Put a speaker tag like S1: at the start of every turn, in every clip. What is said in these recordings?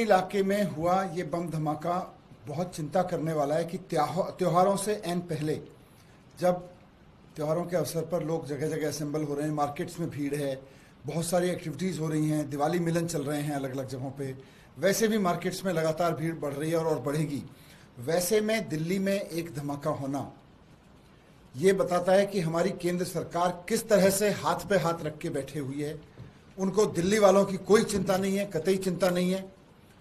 S1: इलाके में हुआ ये बम धमाका बहुत चिंता करने वाला है कि त्योहारों से एन पहले, जब त्योहारों के अवसर पर लोग जगह जगह असेंबल हो रहे हैं, मार्केट्स में भीड़ है, बहुत सारी एक्टिविटीज़ हो रही हैं, दिवाली मिलन चल रहे हैं अलग अलग जगहों पे, वैसे भी मार्केट्स में लगातार भीड़ बढ़ रही है और बढ़ेगी। वैसे में दिल्ली में एक धमाका होना ये बताता है कि हमारी केंद्र सरकार किस तरह से हाथ पे हाथ रख के बैठे हुई है। उनको दिल्ली वालों की कोई चिंता नहीं है, कतई चिंता नहीं है।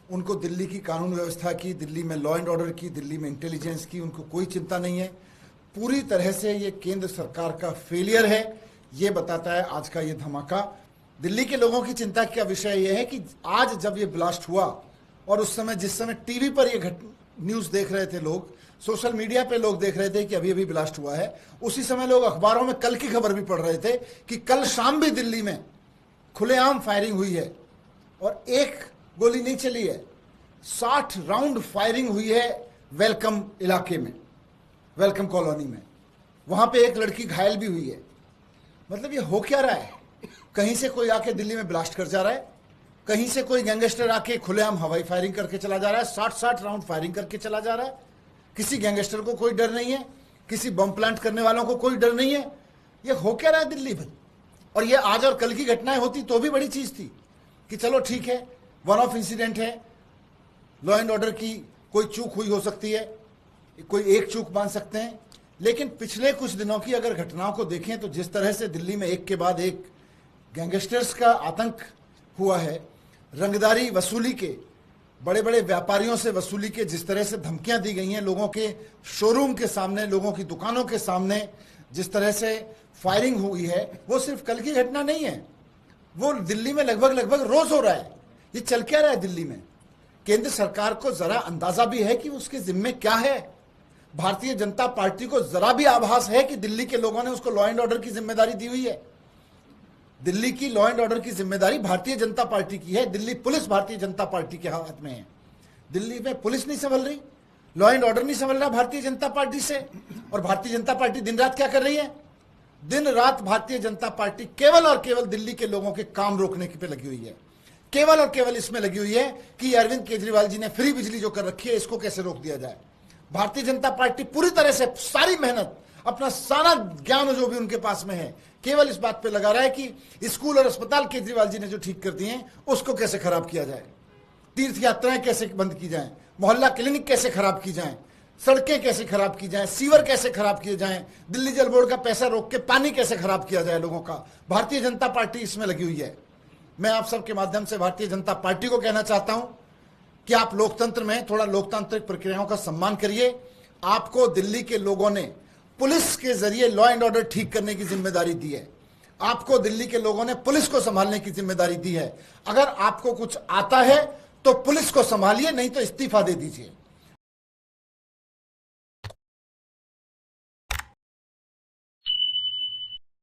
S1: उनको दिल्ली की कानून व्यवस्था की, दिल्ली में लॉ एंड ऑर्डर की, दिल्ली में इंटेलिजेंस की उनको कोई चिंता नहीं है। पूरी तरह से ये केंद्र सरकार का फेलियर है, ये बताता है आज का ये धमाका। दिल्ली के लोगों की चिंता का विषय यह है कि आज जब ये ब्लास्ट हुआ और उस समय जिस समय टीवी पर ये न्यूज़ देख रहे थे लोग, सोशल मीडिया पे लोग देख रहे थे कि अभी अभी ब्लास्ट हुआ है, उसी समय लोग अखबारों में कल की खबर भी पढ़ रहे थे कि कल शाम भी दिल्ली में खुलेआम फायरिंग हुई है और एक गोली नहीं चली है, 60 राउंड फायरिंग हुई है वेलकम इलाके में, वेलकम कॉलोनी में। वहां पे एक लड़की घायल भी हुई है। मतलब ये हो क्या रहा है? कहीं से कोई आके दिल्ली में ब्लास्ट कर जा रहा है, कहीं से कोई गैंगस्टर आके खुलेआम हवाई फायरिंग करके चला जा रहा है, 60 राउंड फायरिंग करके चला जा रहा है। किसी गैंगस्टर को कोई डर नहीं है, किसी बम प्लांट करने वालों को कोई डर नहीं है। ये हो क्या रहा है दिल्ली भाई? और ये आज और कल की घटनाएं होती तो भी बड़ी चीज थी कि चलो ठीक है, वन ऑफ इंसिडेंट है, लॉ एंड ऑर्डर की कोई चूक हुई हो सकती है, कोई एक चूक मान सकते हैं। लेकिन पिछले कुछ दिनों की अगर घटनाओं को देखें तो जिस तरह से दिल्ली में एक के बाद एक गैंगस्टर्स का आतंक हुआ है, रंगदारी वसूली के, बड़े बड़े व्यापारियों से वसूली के जिस तरह से धमकियां दी गई हैं, लोगों के शोरूम के सामने, लोगों की दुकानों के सामने जिस तरह से फायरिंग हुई है, वो सिर्फ कल की घटना नहीं है, वो दिल्ली में लगभग रोज हो रहा है। ये चल क्या रहा है दिल्ली में? केंद्र सरकार को जरा अंदाजा भी है कि उसके जिम्मे क्या है? भारतीय जनता पार्टी को जरा भी आभास है कि दिल्ली के लोगों ने उसको लॉ एंड ऑर्डर की जिम्मेदारी दी हुई है? दिल्ली की लॉ एंड ऑर्डर की जिम्मेदारी भारतीय जनता पार्टी की है। दिल्ली पुलिस भारतीय जनता पार्टी के हाथ में है। दिल्ली में पुलिस नहीं संभल रही, लॉ एंड ऑर्डर नहीं संभल रहा भारतीय जनता पार्टी से। और भारतीय जनता पार्टी दिन रात क्या कर रही है? दिन रात भारतीय जनता पार्टी केवल और केवल दिल्ली के लोगों के काम रोकने पे लगी हुई है। केवल और केवल इसमें लगी हुई है कि अरविंद केजरीवाल जी ने फ्री बिजली जो कर रखी है, इसको कैसे रोक दिया जाए। भारतीय जनता पार्टी पूरी तरह से सारी मेहनत, अपना सारा ज्ञान जो भी उनके पास में है, केवल इस बात पे लगा रहा है कि स्कूल और अस्पताल केजरीवाल जी ने जो ठीक कर दिए हैं उसको कैसे खराब किया जाए, तीर्थ यात्राएं कैसे बंद की जाएं, मोहल्ला क्लिनिक कैसे खराब की जाएं, सड़कें कैसे खराब की जाएं, सीवर कैसे खराब किए जाएं, दिल्ली जल बोर्ड का पैसा रोक के पानी कैसे खराब किया जाए लोगों का। भारतीय जनता पार्टी इसमें लगी हुई है। मैं आप सबके माध्यम से भारतीय जनता पार्टी को कहना चाहता हूं कि आप लोकतंत्र में थोड़ा लोकतांत्रिक प्रक्रियाओं का सम्मान करिए। आपको दिल्ली के लोगों ने पुलिस के जरिए लॉ एंड ऑर्डर ठीक करने की जिम्मेदारी दी है। आपको दिल्ली के लोगों ने पुलिस को संभालने की जिम्मेदारी दी है। अगर आपको कुछ आता है तो पुलिस को संभालिए, नहीं तो इस्तीफा दे दीजिए।